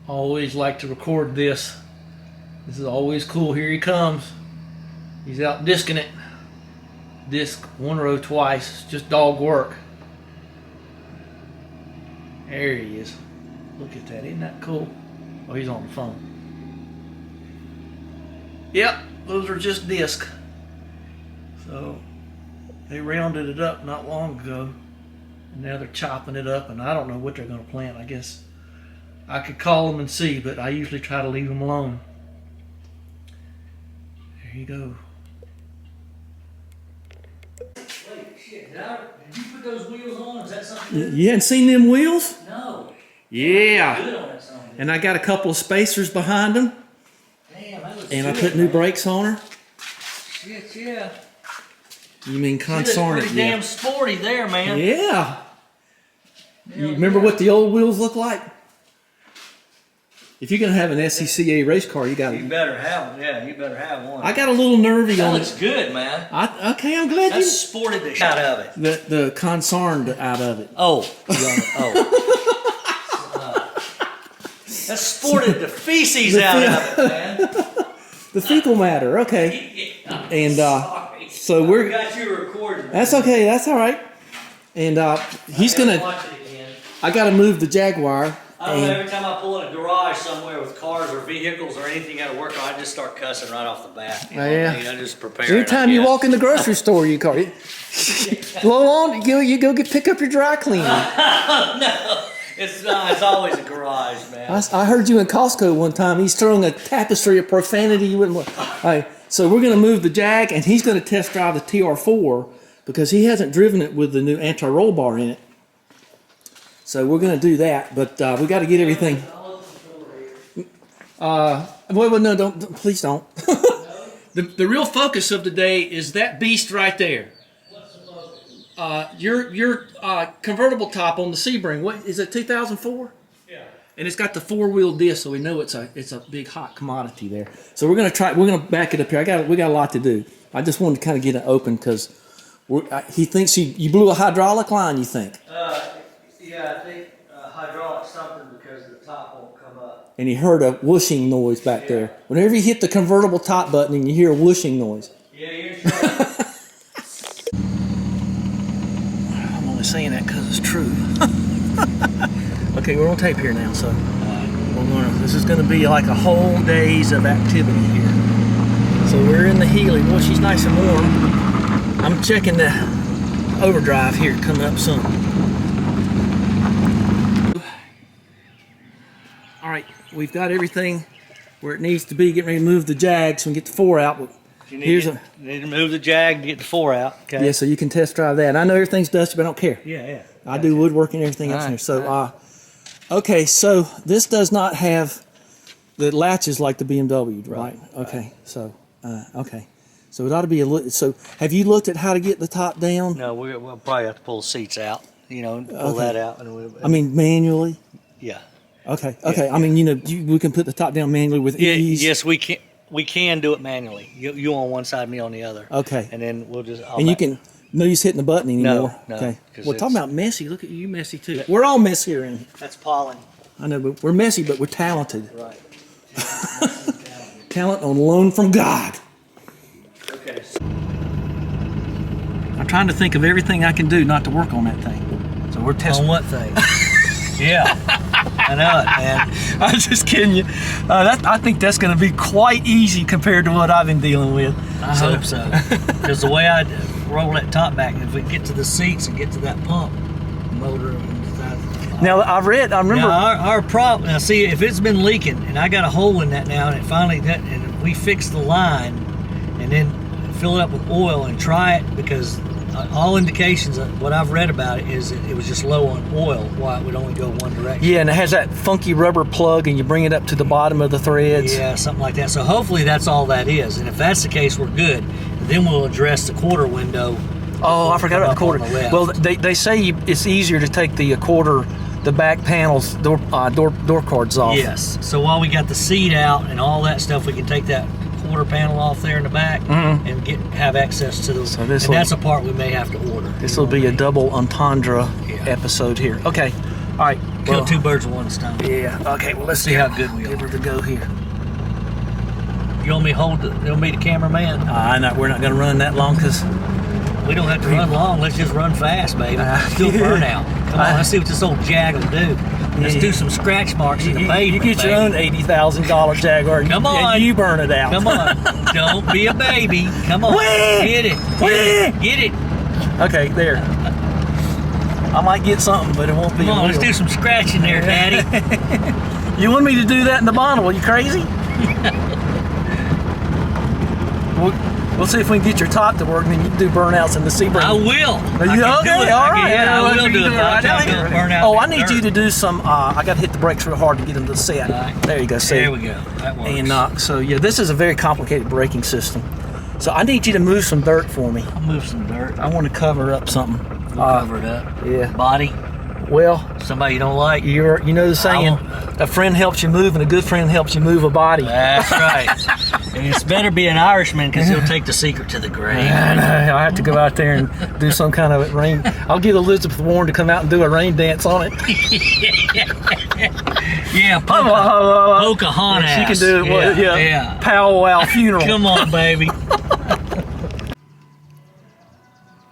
Always like to record this. This is always cool. Here he comes. He's out disking it. Disc one row twice. It's just dog work. There he is. Look at that. Isn't that cool? Oh, he's on the phone. Yep, those are just disc. So they rounded it up not long ago. And now they're chopping it up, and I don't know what they're going to plant. I guess I could call them and see, but I usually try to leave them alone. There you go. Wait, shit, did you put those wheels on? Is that something good? You hadn't seen them wheels? No. Yeah. Good on that song, and I got a couple of spacers behind them. Damn, that looks and good, I put new brakes on her. Shit, yeah. You mean consarn it? Pretty damn sporty there, man. Yeah. You remember what the old wheels look like? If you're gonna have an SCCA race car, you got to. You better have one. Yeah, you better have one. I got a little nervy on it. That looks good, man. Okay, I'm glad you sported the shit out of it. The consarned out of it. Oh. That sported the feces out of it, man. The fecal matter. Okay. And so we're. Got you recording. That's okay. That's all right. And he's gonna. I got to move the Jaguar. I don't know, every time I pull in a garage somewhere with cars or vehicles or anything I got to work on, I just start cussing right off the bat. You know what I mean? I just prepare. Anytime you walk in the grocery store, you call it. Blow on, you go pick up your dry cleaner. No, it's not. It's always a garage, man. I heard you in Costco one time. He's throwing a tapestry of profanity you wouldn't want. All right, so we're going to move the Jag, and he's going to test drive the TR4 because he hasn't driven it with the new anti-roll bar in it. So we're going to do that, but we got to get everything. Well, no, don't, please don't. The real focus of the day is that beast right there. What's the focus? Your convertible top on the Sebring. What is it? 2004? Yeah. And it's got the 4-wheel disc, so we know it's a big hot commodity there. So we're going to try. We're going to back it up here. We got a lot to do. I just wanted to kind of get it open because he thinks you blew a hydraulic line. You think? Yeah, I think hydraulic something because the top won't come up. And he heard a whooshing noise back there. Whenever you hit the convertible top button and you hear a whooshing noise. Yeah, you're sure. I'm only saying that because it's true. Okay, we're on tape here now, so this is going to be like a whole days of activity here. So we're in the Healy. Boy, she's nice and warm. I'm checking the overdrive here coming up soon. All right, we've got everything where it needs to be. Getting ready to move the Jag so we can get the 4 out. You need to move the Jag to get the 4 out. Okay. Yeah, so you can test drive that. And I know everything's dusty, but I don't care. Yeah. I do woodworking and everything else in here. So, okay, so this does not have the latches like the BMW, right? Okay, so, okay. So it ought to be a little. So have you looked at how to get the top down? No, we'll probably have to pull the seats out. Pull that out. I mean, manually. Yeah. Okay. Yeah. I mean, we can put the top down manually with ease. Yes, we can. We can do it manually. You on one side, me on the other. Okay. And then we'll just. You can. No use hitting the button anymore. No. Okay. Well, talking about messy. Look at you, messy too. Yeah. We're all messy here in here. That's pollen. I know, but we're messy, but we're talented. Right. Talent on loan from God. Okay. I'm trying to think of everything I can do not to work on that thing. So we're testing. On what thing? Yeah. I know it, man. I'm just kidding you. I think that's going to be quite easy compared to what I've been dealing with. I hope so. Because the way I roll that top back, if we get to the seats and get to that pump motor. Now, I remember. Now, our problem, now see, if it's been leaking and I got a hole in that now and it finally, and we fix the line and then fill it up with oil and try it, because all indications of what I've read about it is that it was just low on oil, why it would only go one direction. Yeah, and it has that funky rubber plug and you bring it up to the bottom of the threads. Yeah, something like that. So hopefully that's all that is. And if that's the case, we're good. And then we'll address the quarter window. Oh, I forgot about the quarter. Well, they say it's easier to take the quarter, the back panels, door cards off. Yes. So while we got the seat out and all that stuff, we can take that quarter panel off there in the back and have access to those. So and that's a part we may have to order. This will be a double entendre episode here. Okay. All right. Kill two birds with one stone. Yeah. Okay. Well, let's see how good we are. Give her the go here. You want me to hold? You want me the cameraman? We're not gonna run that long because we don't have to run long. Let's just run fast, baby. Let's do a burnout. Come on. Let's see what this old Jag will do. Let's do some scratch marks in the pavement. You get your own $80,000 Jaguar. Come on. And you burn it out. Come on. Don't be a baby. Come on. Get it. Get it. Okay, there. I might get something, but it won't be. Come on, let's do some scratching there, Daddy. You want me to do that in the bottle? Are you crazy? We'll see if we can get your top to work, and then you can do burnouts in the Sebring. I will. Are you okay? All right. Yeah, I will do it. Oh, I need you to do some. I got to hit the brakes real hard to get them to set. Right. There you go. See? There we go. That works. And so yeah, this is a very complicated braking system. So I need you to move some dirt for me. I'll move some dirt. I want to cover up something. Cover it up. Yeah. Body. Well, somebody you don't like. You know the saying, a friend helps you move and a good friend helps you move a body. That's right. And it's better be an Irishman because he'll take the secret to the grave. I know. I have to go out there and do some kind of rain. I'll get Elizabeth Warren to come out and do a rain dance on it. Yeah, Pocahontas. She can do it. Yeah. Powwow funeral. Come on, baby.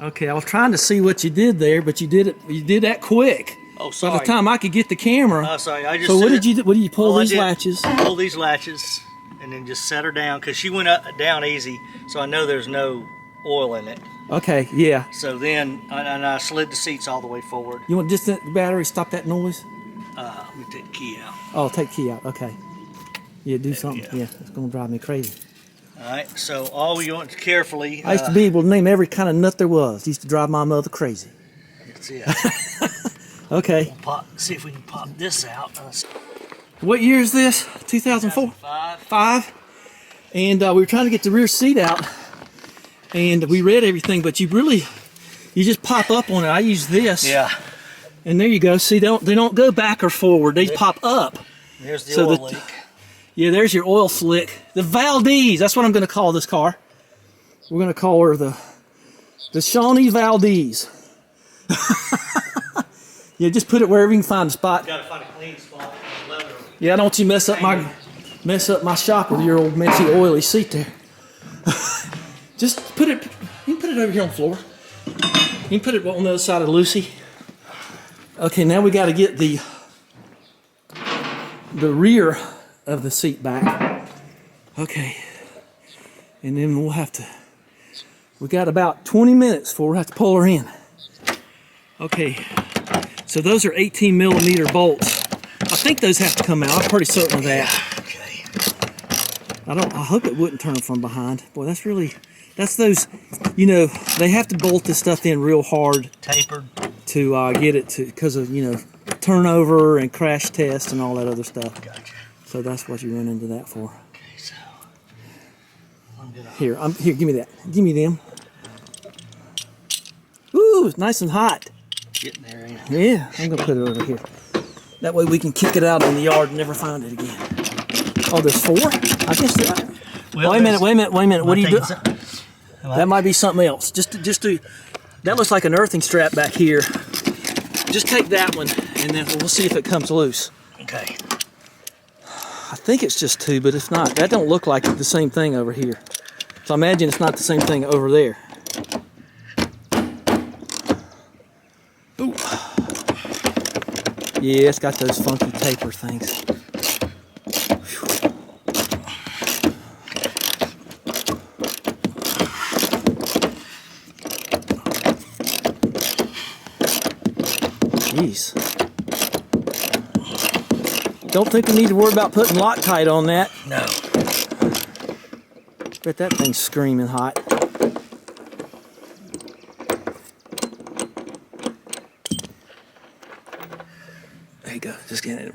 Okay, I was trying to see what you did there, but you did that quick. Oh, sorry. By the time I could get the camera. Oh, sorry. I just. So what did you do? What did you pull these latches? Pull these latches, and then just set her down because she went down easy. So I know there's no oil in it. Okay. Yeah. So then, I slid the seats all the way forward. You want just the battery? Stop that noise. Let me take the key out. Oh, take the key out. Okay. Yeah, do something. Yeah, it's gonna drive me crazy. All right, so all we want to carefully... I used to be able to name every kind of nut there was. It used to drive my mother crazy. That's it. Okay. We'll see if we can pop this out. What year is this? 2004? 5. And we were trying to get the rear seat out. And we read everything, but you just pop up on it. I use this. Yeah. And there you go. See, they don't go back or forward. They pop up. There's the oil leak. Yeah, there's your oil slick. The Valdez, that's what I'm going to call this car. We're going to call her the Shawnee Valdez. Yeah, just put it wherever you can find a spot. You got to find a clean spot. Yeah, don't you mess up my shop with your old messy oily seat there. Just put it, you can put it over here on the floor. You can put it on the other side of Lucy. Okay, now we got to get the rear of the seat back. Okay. And then we got about 20 minutes before we have to pull her in. Okay. So those are 18 millimeter bolts. I think those have to come out. I'm pretty certain of that. Okay. I hope it wouldn't turn from behind. Boy, that's those, they have to bolt this stuff in real hard. Tapered. To get it to, because of, turnover and crash test and all that other stuff. Gotcha. So that's what you run into that for. Okay, so here, give me that. Give me them. Ooh, it's nice and hot. Getting there, ain't it? Yeah, I'm gonna put it over here. That way we can kick it out in the yard and never find it again. Oh, there's 4? I guess. Wait a minute. What are you doing? That might be something else. Just do. That looks like an earthing strap back here. Just take that one, and then we'll see if it comes loose. Okay. I think it's just 2, but it's not. That don't look like the same thing over here. So I imagine it's not the same thing over there. Ooh. Yeah, it's got those funky taper things. Jeez. Don't think we need to worry about putting Loctite on that. No. Bet that thing's screaming hot. There you go. Just get it.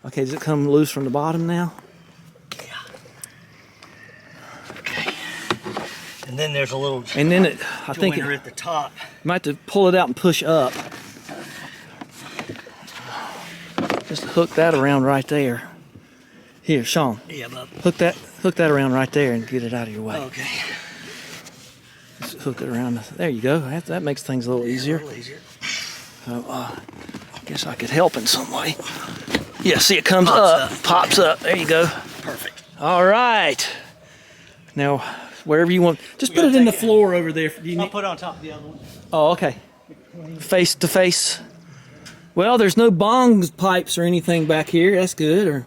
Okay, does it come loose from the bottom now? Yeah. Okay. And then there's a little. And then I think at the top. You might have to pull it out and push up. Just hook that around right there. Here, Sean. Yeah, bub. Hook that around right there and get it out of your way. Okay. Just hook it around. There you go. That makes things a little easier. A little easier. So, I guess I could help in some way. Yeah, see it comes up, pops up. There you go. Perfect. All right. Now, wherever you want, just put it in the floor over there. I'll put it on top of the other one. Oh, okay. Face to face. Well, there's no bong pipes or anything back here. That's good. Or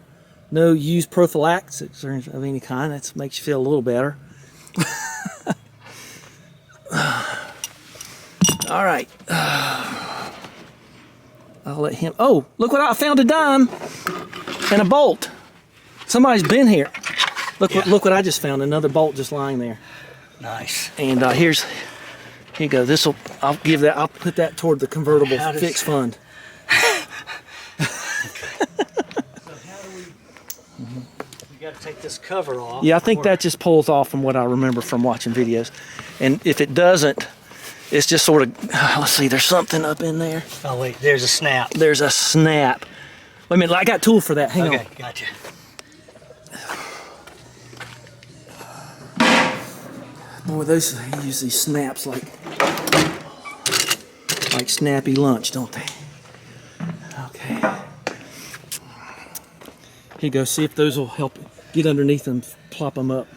no used prophylaxis or of any kind. That makes you feel a little better. All right. I'll let him. Oh, look what I found, a dime and a bolt. Somebody's been here. Look what I just found. Another bolt just lying there. Nice. And here you go. I'll put that toward the convertible fix fund. We got to take this cover off. Yeah, I think that just pulls off from what I remember from watching videos. And if it doesn't, it's just sort of, let's see, there's something up in there. Oh wait, there's a snap. There's a snap. Wait a minute, I got a tool for that. Hang on. Okay, gotcha. Boy, he use these snaps like snappy lunch, don't they? Okay. Here you go. See if those will help get underneath and plop them up.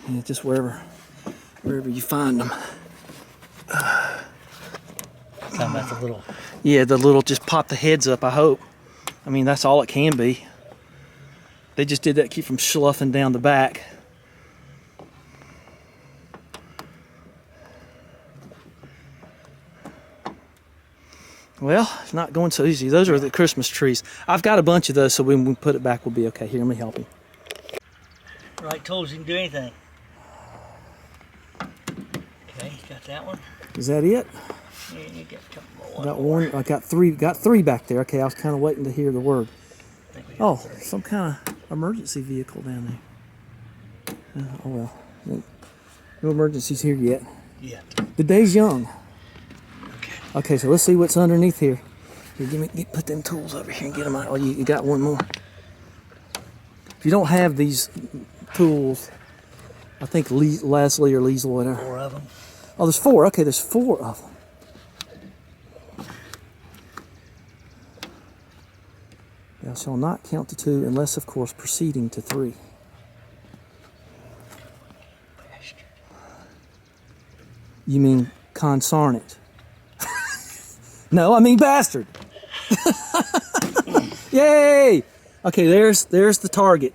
Yeah, just wherever you find them. Talking about the little. Yeah, the little, just pop the heads up, I hope. I mean, that's all it can be. They just did that to keep from sloughing down the back. Well, it's not going so easy. Those are the Christmas trees. I've got a bunch of those, so when we put it back, we'll be okay. Here, let me help you. Right tools, you can do anything. Okay, got that one. Is that it? Yeah, you get a couple more. Got one. I got three back there. Okay, I was kind of waiting to hear the word. Oh, some kind of emergency vehicle down there. Oh well, no emergencies here yet. Yeah. The day's young. Okay. Okay, so let's see what's underneath here. Here, put them tools over here and get them out. Oh, you got one more. If you don't have these tools, I think Leslie or Liesl, whatever. 4 of them. Oh, there's 4. Okay, there's 4 of them. Thou shalt not count to 2 unless, of course, proceeding to 3. Bastard. You mean consarnate? No, I mean bastard. Yay! Okay, there's the target.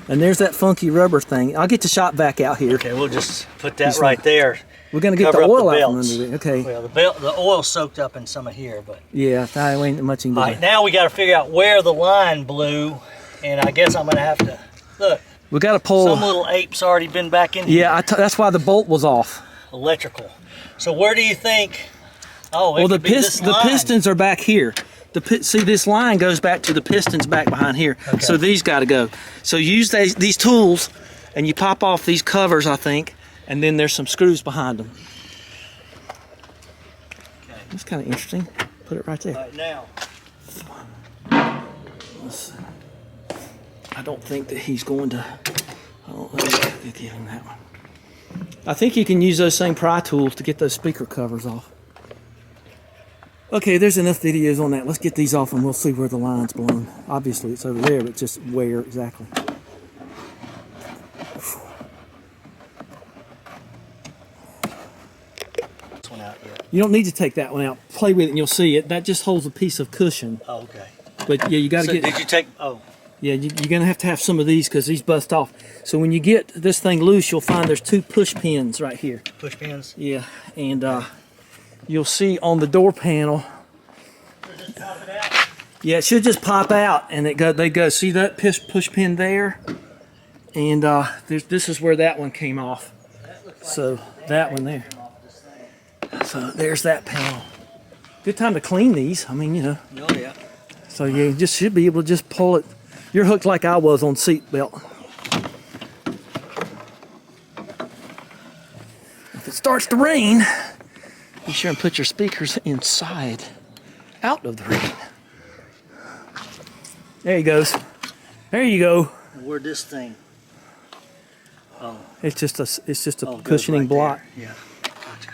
And there's that funky rubber thing. I'll get the shop vac out here. Okay, we'll just put that right there. We're going to get the oil out from under it. Okay. Well, the oil's soaked up in some of here, but... Yeah, that ain't much in there. All right, now we got to figure out where the line blew, and I guess I'm going to have to... Look. We got to pull... Some little ape's already been back in here. Yeah, that's why the bolt was off. Electrical. So where do you think... Oh, well, the pistons are back here. See, this line goes back to the pistons back behind here. Okay. So these got to go. So use these tools, and you pop off these covers, I think, and then there's some screws behind them. Okay. That's kind of interesting. Put it right there. All right, now. I don't think that he's going to... I don't think I'll give him that one. I think you can use those same pry tools to get those speaker covers off. Okay, there's enough videos on that. Let's get these off and we'll see where the line's blown. Obviously it's over there, but just where exactly. This one out yet. You don't need to take that one out. Play with it and you'll see it. That just holds a piece of cushion. Oh, okay. But yeah, you got to get... Did you take... Oh. Yeah, you're going to have some of these because these bust off. So when you get this thing loose, you'll find there's 2 push pins right here. Push pins? Yeah, and you'll see on the door panel. Just pop it out? Yeah, it should just pop out, and they go. See that push pin there? And this is where that one came off. So that one there. So there's that panel. Good time to clean these. I mean, you know. Oh yeah. So you just should be able to just pull it. You're hooked like I was on seat belt. If it starts to rain, be sure and put your speakers inside, out of the rain. There he goes. There you go. Where'd this thing? Oh. It's just a cushioning block. Yeah. Gotcha.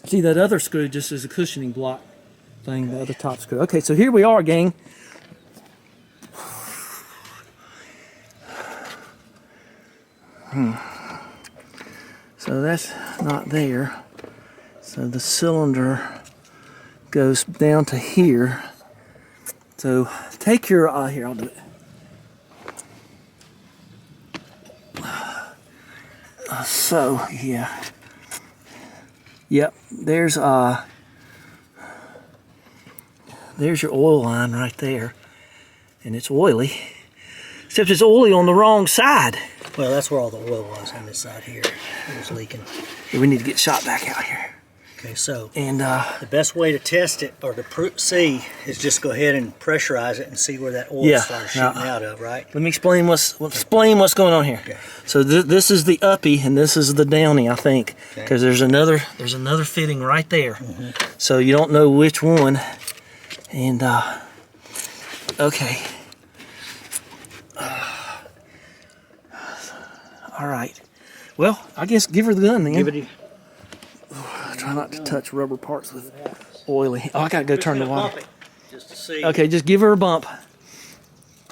See, that other screw just is a cushioning block thing, the other top screw. Okay, so here we are, gang. So that's not there. So the cylinder goes down to here. So take your, here, I'll do it. So, yeah. Yep, there's your oil line right there. And it's oily. Except it's oily on the wrong side. Well, that's where all the oil was, on this side here. It was leaking. We need to get shot back out here. Okay, so and the best way to test it or to see is just go ahead and pressurize it and see where that oil starts shooting out of, right? Let me explain what's going on here. Okay. So this is the uppy and this is the downy, I think, because there's another fitting right there. So you don't know which one. And okay. All right. Well, I guess give her the gun then. Give it. Try not to touch rubber parts with oily. Oh, I gotta go turn the water. Just to see. Okay, just give her a bump.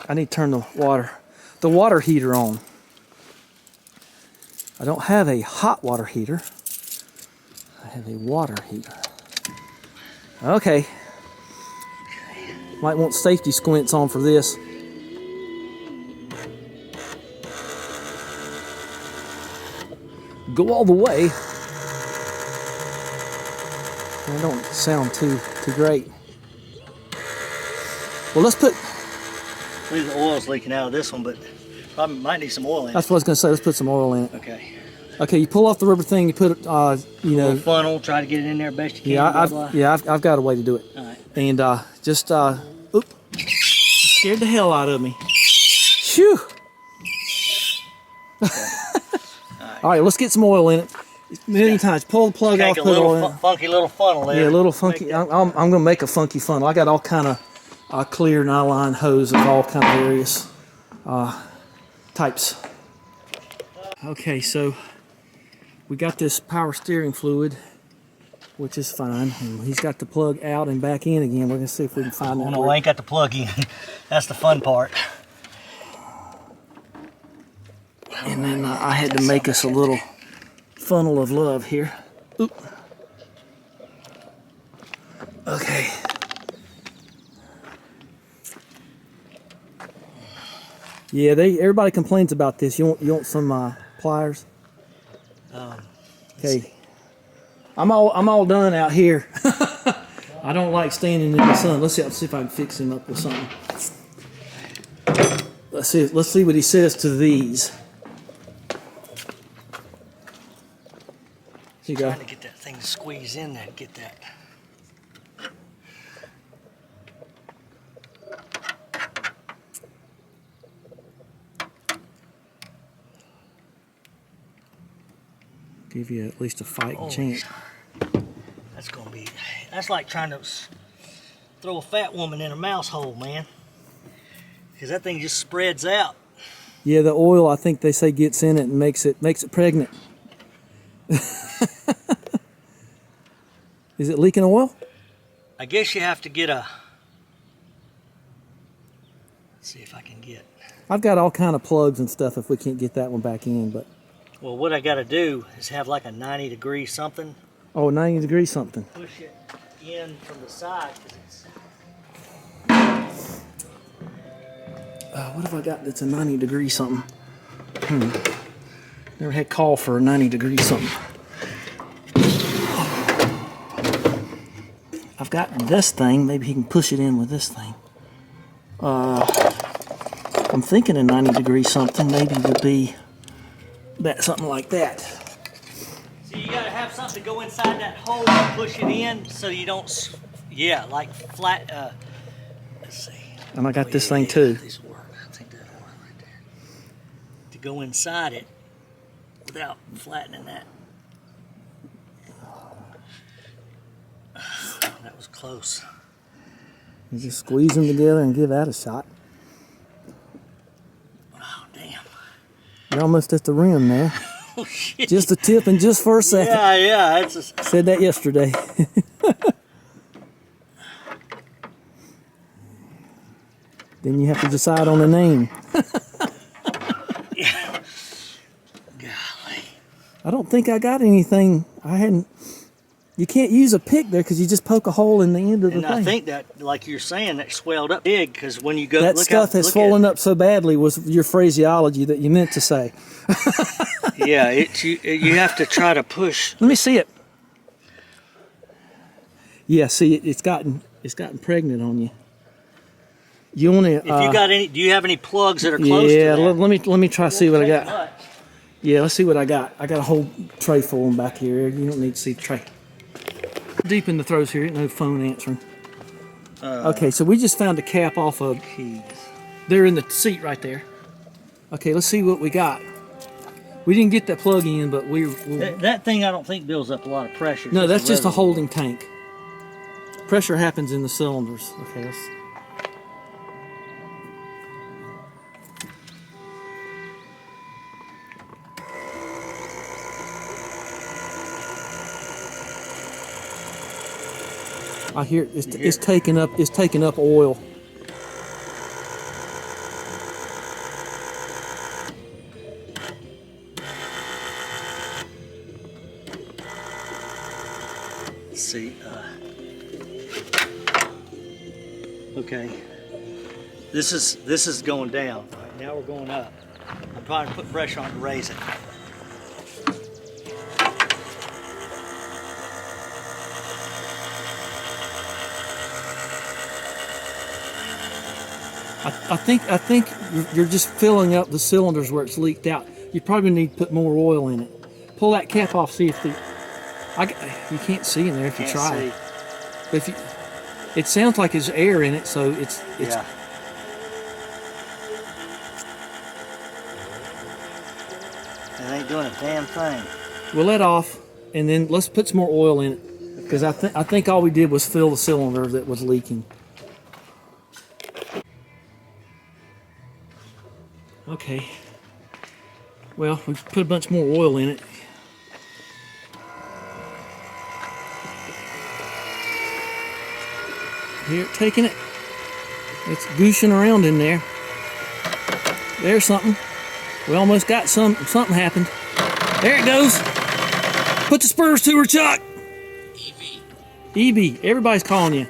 I need to turn the water heater on. I don't have a hot water heater. I have a water heater. Okay. Might want safety squints on for this. Go all the way. That don't sound too great. Well, let's put. I believe the oil's leaking out of this one, but probably might need some oil in it. That's what I was gonna say. Let's put some oil in it. Okay. Okay, you pull off the rubber thing. You put it, you know. Funnel. Try to get it in there best you can. Yeah, I've got a way to do it. All right. And just oop, scared the hell out of me. Phew. Okay. All right, let's get some oil in it. A million times. Pull the plug off. Put oil in. Funky little funnel there. Yeah, a little funky. I'm gonna make a funky funnel. I got all kind of clear nylon hose of all kind of various types. Okay, so we got this power steering fluid, which is fine. And he's got the plug out and back in again. We're gonna see if we can find that. No, I ain't got the plug in. That's the fun part. And then I had to make us a little funnel of love here. Oop. Okay. Yeah, everybody complains about this. You want some pliers? Okay. I'm all done out here. I don't like standing in the sun. Let's see if I can fix him up with something. Let's see what he says to these. You got trying to get that thing to squeeze in there and get that. Give you at least a fighting chance. That's like trying to throw a fat woman in a mouse hole, man. Because that thing just spreads out. Yeah, the oil, I think they say, gets in it and makes it pregnant. Is it leaking oil? I guess you have to get a. Let's see if I can get. I've got all kind of plugs and stuff if we can't get that one back in, but. Well, what I got to do is have like a 90-degree something. Oh, 90 degree something. Push it in from the side because it's. What have I got that's a 90 degree something? Never had call for a 90 degree something. I've got this thing. Maybe he can push it in with this thing. I'm thinking a 90 degree something maybe would be something like that. So you got to have something to go inside that hole and push it in so you don't, like flat, let's see. And I got this thing too. These work. I think that'll work right there. To go inside it without flattening that. That was close. You just squeeze them together and give that a shot. Oh, damn. You're almost at the rim there. Oh, shit. Just a tip and just for a second. Yeah. Said that yesterday. Then you have to decide on a name. Yeah. Golly. I don't think I got anything. I hadn't. You can't use a pick there because you just poke a hole in the end of the thing. I think that, like you're saying, that swelled up big because when you go that stuff has swollen up so badly was your phraseology that you meant to say. Yeah, you have to try to push. Let me see it. Yeah, see it's gotten pregnant on you. You want to? If you got any, do you have any plugs that are close to that? Yeah, let me try to see what I got. Yeah, let's see what I got. I got a whole tray full of them back here. You don't need to see the tray. Deep in the throws here, ain't no phone answering. Okay, so we just found a cap off of keys. They're in the seat right there. Okay, let's see what we got. We didn't get that plug in, but that thing I don't think builds up a lot of pressure. No, that's just a holding tank. Pressure happens in the cylinders. Okay, let's. I hear it's taking up oil. Let's see. Okay. This is going down. All right, now we're going up. I'm trying to put pressure on to raise it. I think you're just filling up the cylinders where it's leaked out. You probably need to put more oil in it. Pull that cap off. See if you can't see in there if you try. But it sounds like there's air in it, so it's. Yeah. It ain't doing a damn thing. We'll let off, and then let's put some more oil in it, because I think all we did was fill the cylinder that was leaking. Okay. Well, we put a bunch more oil in it. Here, taking it. It's gooshing around in there. There's something. We almost got something happened. There it goes. Put the spurs to her, Chuck. EB. Everybody's calling you.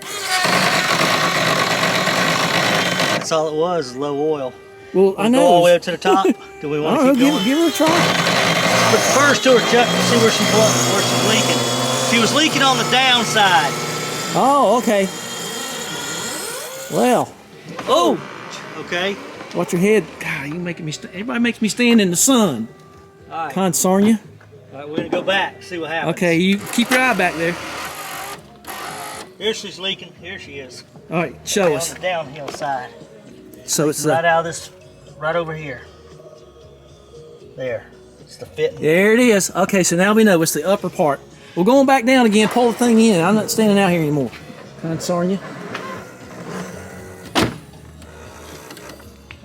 That's all it was, low oil. Well, I know. Go all the way up to the top. Do we want to keep going? Give her a try. Put the spurs to her, Chuck, to see where she's leaking. She was leaking on the downside. Oh, okay. Well. Oh. Okay. Watch your head. God, you making me. Everybody makes me stand in the sun. All right. Consarn you. All right, we're gonna go back, see what happens. Okay, you keep your eye back there. Here she's leaking. Here she is. All right, show us. On the downhill side. So it's right out of this, right over here. There. It's the fit. There it is. Okay, so now we know it's the upper part. We're going back down again. Pull the thing in. I'm not standing out here anymore. Consarn you.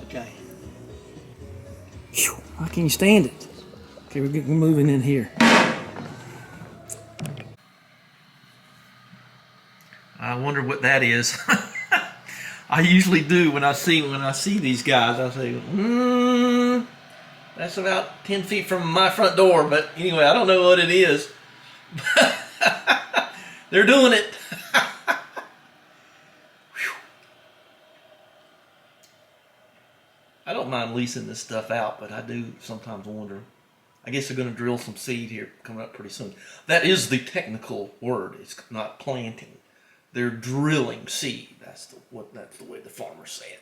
Okay. Whew, how can you stand it? Okay, we're moving in here. I wonder what that is. I usually do when I see these guys. I say, that's about 10 feet from my front door. But anyway, I don't know what it is. They're doing it. I don't mind leasing this stuff out, but I do sometimes wonder. I guess they're going to drill some seed here coming up pretty soon. That is the technical word. It's not planting. They're drilling seed. That's the way the farmers say it.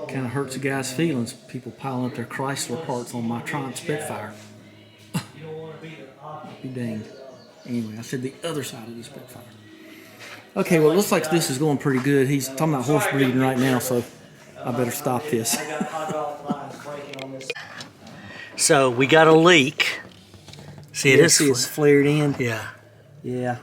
Kind of hurts the guy's feelings. People piling up their Chrysler parts on my Triumph Spitfire. Be danged. Anyway, I said the other side of the Spitfire. Okay, well, it looks like this is going pretty good. He's talking about horse breeding right now, so I better stop this. So we got a leak. See, it's flared in. Yeah. Yeah.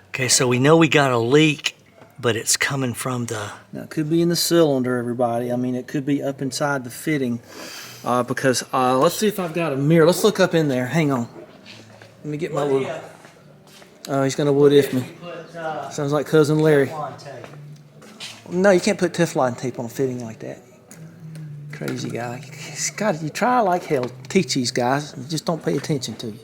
Okay, so we know we got a leak but it's coming from the... Now, it could be in the cylinder, everybody. I mean, it could be up inside the fitting. Because, let's see if I've got a mirror. Let's look up in there. Hang on. Let me get my little... Oh, he's going to what if me. Sounds like Cousin Larry. No, you can't put Teflon tape on a fitting like that. Crazy guy. God, you try like hell to teach these guys. Just don't pay attention to you.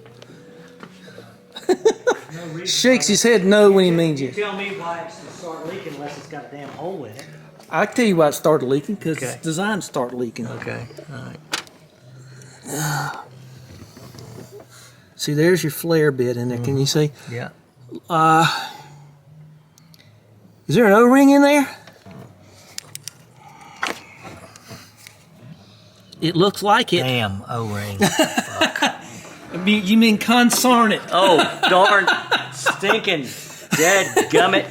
Shakes his head no when he means you. Tell me why it's to start leaking unless it's got a damn hole in it. I tell you why it started leaking, because it's designed to start leaking. Okay, all right. See, there's your flare bit in there. Can you see? Yeah. Is there an O-ring in there? It looks like it. Damn O-ring. Fuck. You mean consarn it? Oh, darn stinking dead gummit.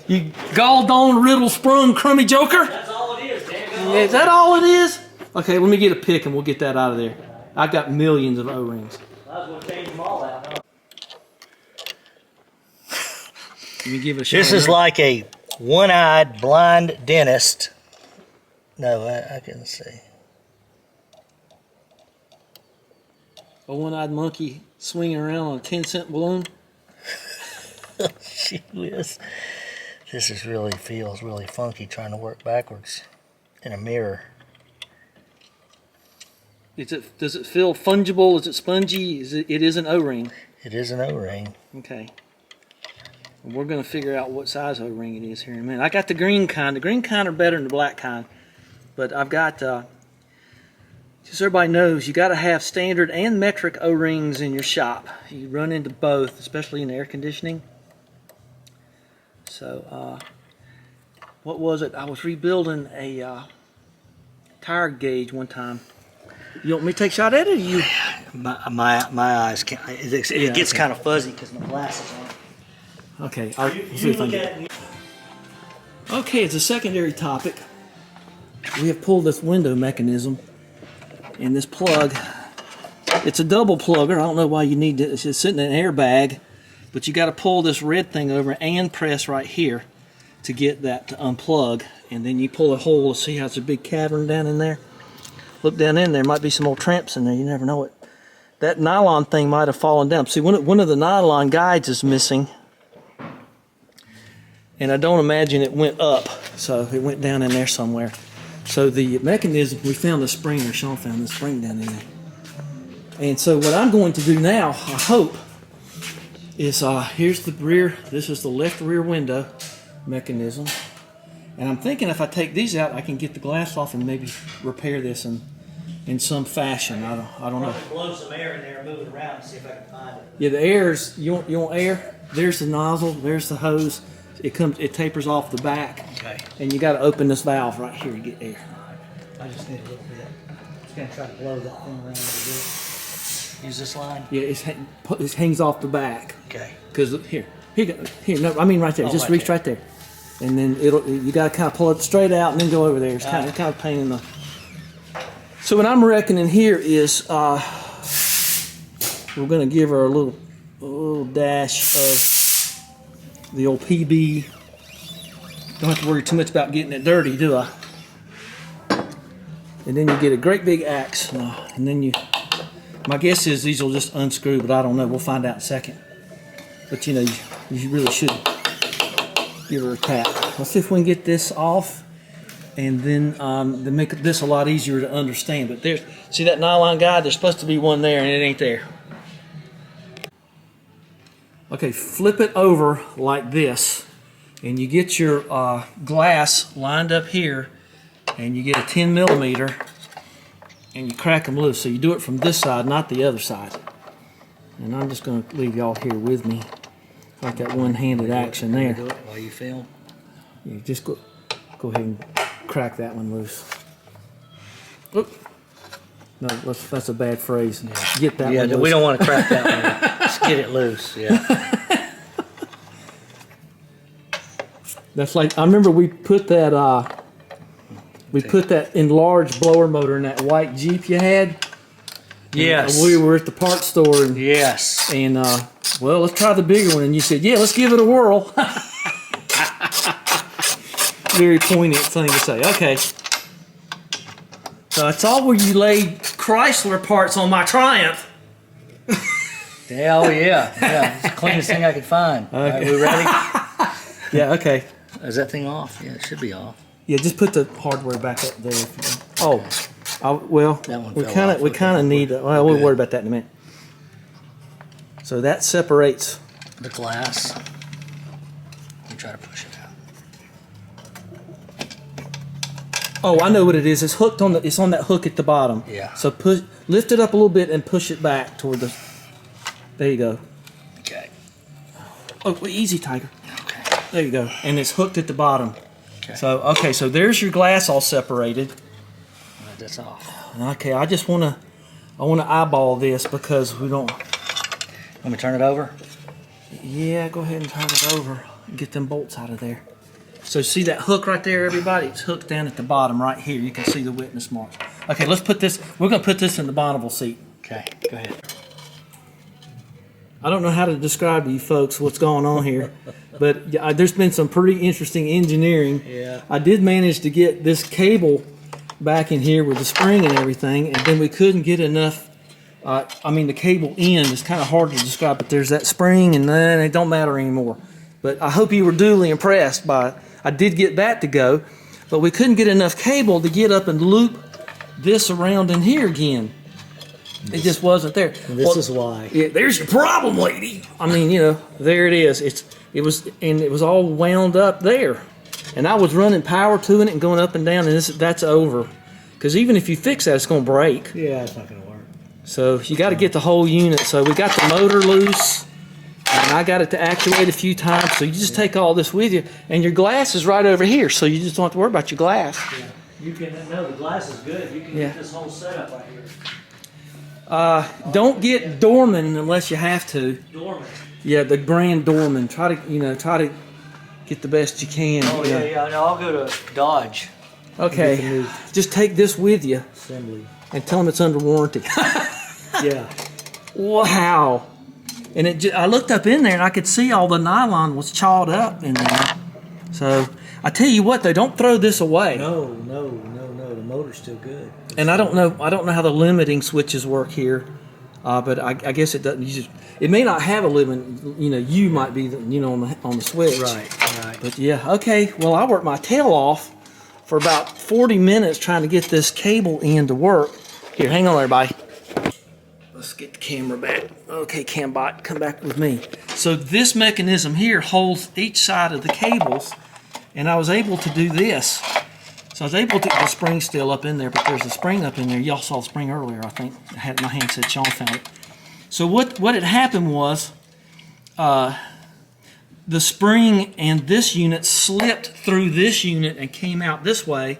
You galled-on, riddle-sprung, crummy joker? That's all it is, damn. Is that all it is? Okay, let me get a pick and we'll get that out of there. I've got millions of O-rings. I was going to change them all out. Huh? Let me give it a shot. This is like a one-eyed blind dentist. No, I can see. A one-eyed monkey swinging around on a 10-cent balloon. Gee whiz. This is really feels really funky trying to work backwards in a mirror. Does it feel fungible? Is it spongy? It is an O-ring. It is an O-ring. Okay. We're going to figure out what size O-ring it is here in a minute. I got the green kind. The green kind are better than the black kind. But I've got, just so everybody knows, you got to have standard and metric O-rings in your shop. You run into both, especially in air conditioning. So, what was it? I was rebuilding a tire gauge one time. You want me to take a shot at it, or you? My eyes can't. It gets kind of fuzzy because my glasses on. Okay, I'll see if I can get it. Okay, it's a secondary topic. We have pulled this window mechanism, and this plug. It's a double plugger. I don't know why you need it. It's just sitting in an airbag, but you got to pull this red thing over and press right here to get that to unplug, and then you pull a hole to see how it's a big cavern down in there. Look down in there, might be some old tramps in there, you never know it. That nylon thing might have fallen down. See, one of the nylon guides is missing, and I don't imagine it went up, so it went down in there somewhere. So the mechanism, we found the spring, or Sean found the spring down in there. And so what I'm going to do now, I hope, is here's the rear, this is the left rear window mechanism. And I'm thinking if I take these out, I can get the glass off and maybe repair this in some fashion. I don't know. Blow some air in there and move it around and see if I can find it. Yeah, the air's, you want air? There's the nozzle, there's the hose. It tapers off the back. Okay. And you got to open this valve right here to get air. I just need a little bit. Just gonna try to blow that thing around a little bit. Use this line? Yeah, it hangs off the back. Okay. Because here, no, I mean right there. Oh, Just right reach there. right there. And then you got to kind of pull it straight out and then go over there. It's kind of a pain in the... So what I'm reckoning here is we're going to give her a little dash of the old PB. Don't have to worry too much about getting it dirty, do I? And then you get a great big axe. And then my guess is these will just unscrew, but I don't know. We'll find out in a second. But you know, you really should give her a tap. Let's see if we can get this off, and then to make this a lot easier to understand. But see that nylon guide? There's supposed to be one there, and it ain't there. Okay, flip it over like this, and you get your glass lined up here, and you get a 10 millimeter, and you crack them loose. So you do it from this side, not the other side. And I'm just going to leave y'all here with me. Like that one-handed action there. Do it while you film. Yeah, just go ahead and crack that one loose. Oop. No, that's a bad phrase. Yeah. Get that one loose. We don't want to crack that one. Just get it loose. Yeah. That's like, I remember we put that enlarged blower motor in that white Jeep you had. Yes. And we were at the parts store. And, yes. And well, let's try the bigger one. And you said, yeah, let's give it a whirl. very poignant thing to say. Okay. So it's all where you laid Chrysler parts on my Triumph. Yeah, oh yeah. Yeah, it's the cleanest thing I could find. Okay. All right, we ready? Yeah, okay. Is that thing off? Yeah, it should be off. Yeah, just put the hardware back up there. Oh, well, that one we kind of need. Well, we'll worry about that in a minute. So that separates the glass. Let me try to push it out. Oh, I know what it is. It's hooked on it's on that hook at the bottom. Yeah. So lift it up a little bit and push it back toward the. There you go. Okay. Oh, easy, Tiger. Okay. There you go. And it's hooked at the bottom. Okay. So there's your glass all separated. Right, that's off. Okay, I wanna eyeball this because we don't. Want me to turn it over? Yeah, go ahead and turn it over and get them bolts out of there. So see that hook right there, everybody? It's hooked down at the bottom right here. You can see the witness marks. Okay, let's put this. We're gonna put this in the bonneville seat. Okay, go ahead. I don't know how to describe to you folks what's going on here, but there's been some pretty interesting engineering. Yeah. I did manage to get this cable back in here with the spring and everything, and then we couldn't get enough. I mean, the cable end is kind of hard to describe, but there's that spring, and then it don't matter anymore. But I hope you were duly impressed by it. I did get that to go, but we couldn't get enough cable to get up and loop this around in here again. It just wasn't there. This is why. Yeah, there's your problem, lady. I mean, there it is. It was all wound up there, and I was running power to it and going up and down, and that's over. Because even if you fix that, it's going to break. Yeah, it's not going to work. So you got to get the whole unit. So we got the motor loose, and I got it to actuate a few times. So you just take all this with you, and your glass is right over here. So you just don't have to worry about your glass. Yeah. You can the glass is good. You can get this whole setup right here. Don't get Dorman unless you have to. Dorman. Yeah, the brand Dorman. Try to get the best you can. Oh yeah. No, I'll go to Dodge. Okay, just take this with you. Assembly. And tell them it's under warranty. Yeah. Wow. And I looked up in there and I could see all the nylon was chawed up in there. So I tell you what, though, don't throw this away. No. The motor's still good. And I don't know how the limiting switches work here, but I guess it doesn't. It may not have a limit. You might be on the switch. Right. But yeah, okay. Well, I worked my tail off for about 40 minutes trying to get this cable end to work. Here, hang on, everybody. Let's get the camera back. Okay, Cambot, come back with me. So this mechanism here holds each side of the cables, and I was able to do this. So I was able to, the spring's still up in there, but there's a spring up in there. Y'all saw the spring earlier, I think. I had my hand said Sean found it. So what had happened was the spring and this unit slipped through this unit and came out this way,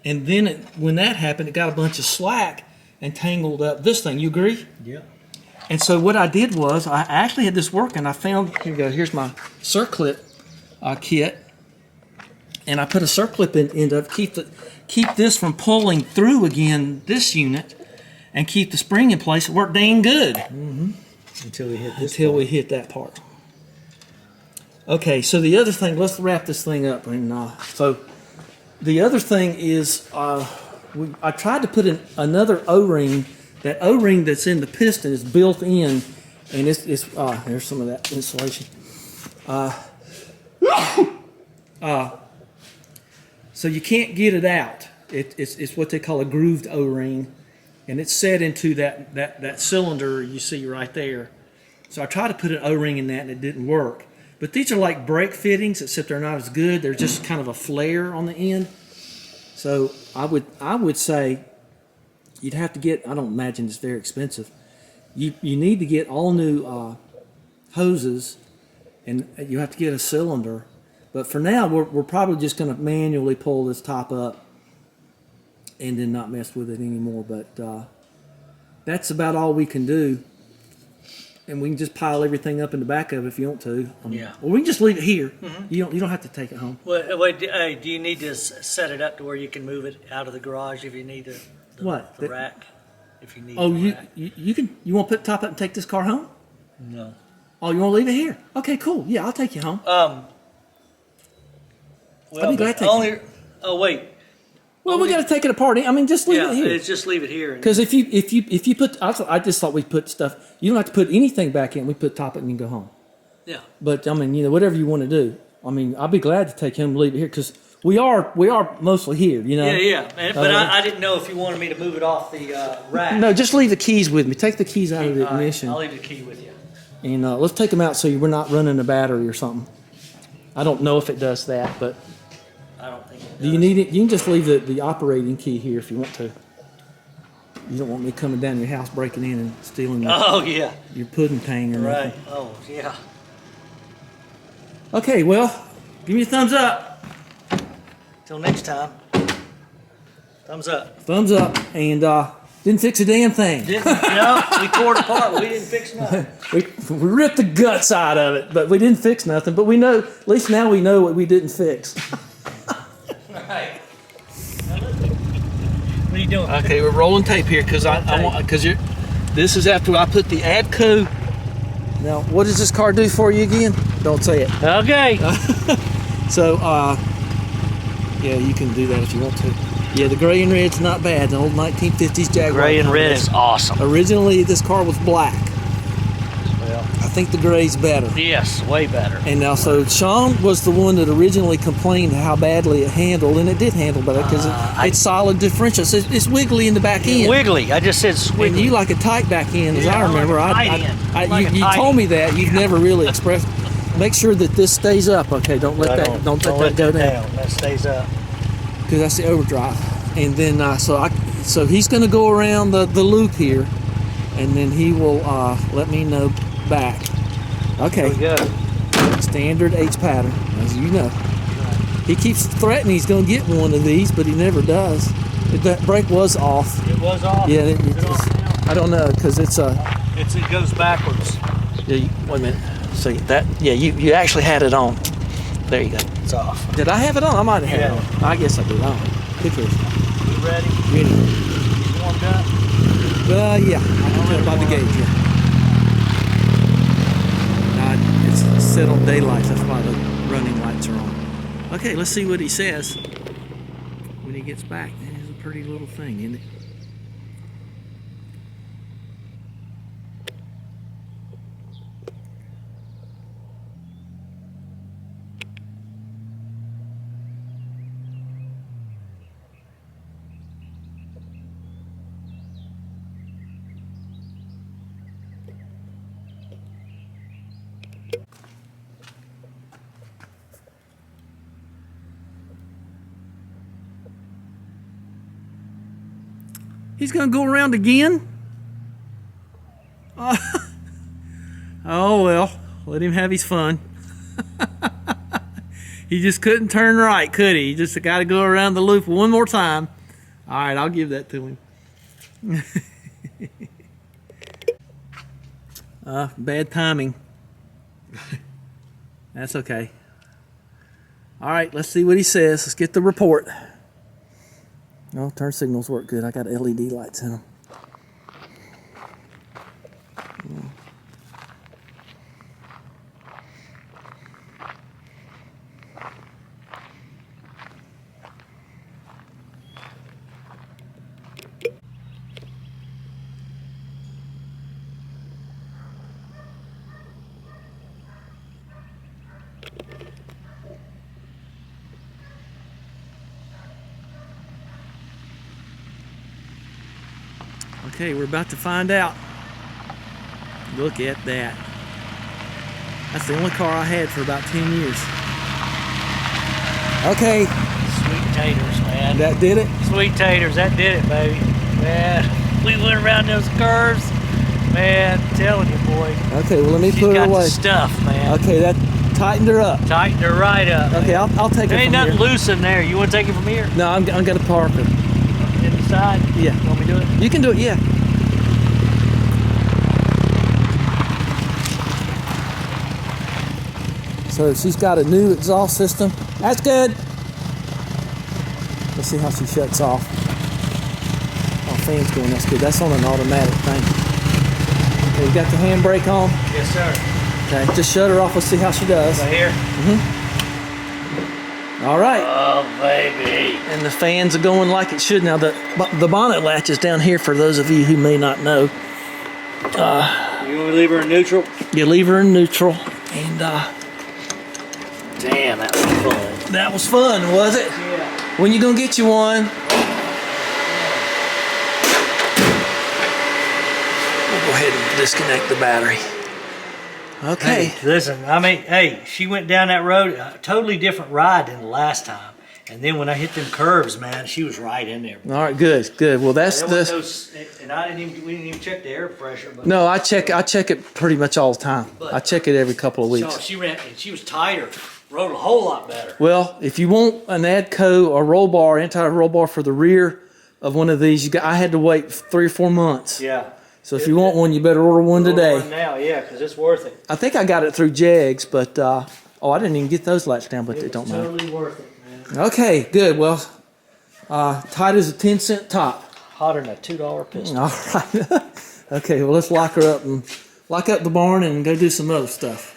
and then when that happened, it got a bunch of slack and tangled up this thing. You agree? Yeah. And so what I did was I actually had this working. I found, here you go, here's my circlip kit. And I put a circlip in to keep this from pulling through again this unit, and keep the spring in place. It worked dang good. Mm-hmm. Until we hit this. Until we hit that part. Okay, so the other thing, let's wrap this thing up. And so the other thing is, I tried to put another O-ring. That O-ring that's in the piston is built in, and there's some of that insulation. So you can't get it out. It's what they call a grooved O-ring, and it's set into that cylinder you see right there. So I tried to put an O-ring in that, and it didn't work. But these are like brake fittings, except they're not as good. They're just kind of a flare on the end. So I would say you'd have to get. I don't imagine it's very expensive. You need to get all new hoses, and you have to get a cylinder. But for now, we're probably just going to manually pull this top up and then not mess with it anymore. But that's about all we can do. And we can just pile everything up in the back of it if you want to. Yeah. Or we can just leave it here. Mm-hmm. You don't have to take it home. Well, do you need to set it up to where you can move it out of the garage if you need the rack? If you need. Oh, you can. You want to put the top up and take this car home? No. Oh, you want to leave it here? Okay, cool. Yeah, I'll take you home. Well, I'd be glad to take it. Oh wait. Well, we got to take it apart. I mean, just leave it here. Just leave it here. Because if you put, I just thought we put stuff. You don't have to put anything back in. We put top it and you can go home. Yeah. But I mean, you know, whatever you want to do. I mean, I'll be glad to take him and leave it here because we are mostly here. You know. Yeah. But I didn't know if you wanted me to move it off the rack. No, just leave the keys with me. Take the keys out of the ignition. I'll leave the key with you. And let's take them out so we're not running a battery or something. I don't know if it does that, but. I don't think it does. Do you need it? You can just leave the operating key here if you want to. You don't want me coming down your house, breaking in and stealing your pudding tang or Right. nothing. Oh, yeah. Okay, well, give me a thumbs up. Till next time. Thumbs up. Thumbs up. And didn't fix a damn thing. No, we tore it apart. We didn't fix nothing. We ripped the guts out of it, but we didn't fix nothing. But we know, at least now we know what we didn't fix. Right. What are you doing? Okay, we're rolling tape here because this is after I put the ADCO. Now, what does this car do for you again? Don't say it. Okay. So, yeah, you can do that if you want to. Yeah, the gray and red's not bad. The old 1950s Jaguar. Gray and red is awesome. Originally, this car was black. Well, I think the gray's better. yes, way better. And now, so Sean was the one that originally complained how badly it handled, and it did handle better because it's solid differential. So it's wiggly in the back end. Wiggly. I just said swiggly. And you like a tight back end, as Yeah, I remember. I like a You tight told end. me that. You've never really expressed. Make sure that this stays up. Okay, don't let that go down. That stays up. Because that's the overdrive. And then so he's going to go around the loop here, and then he will let me know back. Okay. There we go. Standard H pattern, as you know. He keeps threatening he's going to get one of these, but he never does. That brake was off. It was off. Yeah, Is it off now? I don't know because it's a. It goes backwards. Yeah, wait a minute. So that you actually had it on. There you go. It's off. Did I have it on? I might have had it on. I guess I did. I don't know. Who cares? You ready? Ready. You warmed up? Yeah. I can tell by the gauge. Yeah. It's set on daylight. That's why the running lights are on. Okay, let's see what he says when he gets back. It's a pretty little thing, isn't it? He's going to go around again? Oh, well, let him have his fun. He just couldn't turn right, could he? He just got to go around the loop one more time. All right, I'll give that to him. Bad timing. That's okay. All right, let's see what he says. Let's get the report. Oh, turn signals work good. I got LED lights in them. Okay, we're about to find out. Look at that. That's the only car I had for about 10 years. Okay. Sweet taters, man. That did it? Sweet taters, that did it, baby. Man, we went around those curves. Man, I'm telling you, boy. Okay, well, let me put her got away. The stuff, man. Okay, that tightened her up. Tightened her right up. Okay, I'll take it There from ain't nothing here. loose in there. You want to take it from here? No, I'm going to park her. In the side? Yeah. You want me to do it? You can do it, yeah. So she's got a new exhaust system. That's good. Let's see how she shuts off. Oh, fan's going, that's good. That's on an automatic thing. Okay, you got the handbrake on? Yes, sir. Okay, just shut her off. Let's see how she does. Right here? All right. Oh, baby. And the fans are going like it should. Now, the bonnet latch is down here for those of you who may not know. You want to leave her in neutral? You leave her in neutral. And damn, that was fun. that was fun, was it? Yeah. When you gonna get you one? We'll go ahead and disconnect the battery. Okay. Hey, listen, I mean, hey, she went down that road, a totally different ride than the last time. And then when I hit them curves, man, she was right in there. All right, good, good. Well, that's There was the. and we didn't even check the air pressure. But No, I check it pretty much all the time. I check it every couple of weeks. so she ran, and she was tighter, rode a whole lot better. Well, if you want an ADCO or roll bar, anti-roll bar for the rear of one of these, I had to wait 3 or 4 months. Yeah. So if you want one, you better order one today. Order one now, yeah, because it's worth it. I think I got it through Jegs, but I didn't even get those latched down, but it don't matter. Totally worth it, man. Okay, good. Well, tight as a 10-cent top. Hotter than a $2 pistol. All right. Okay, well, let's lock her up and lock up the barn and go do some other stuff.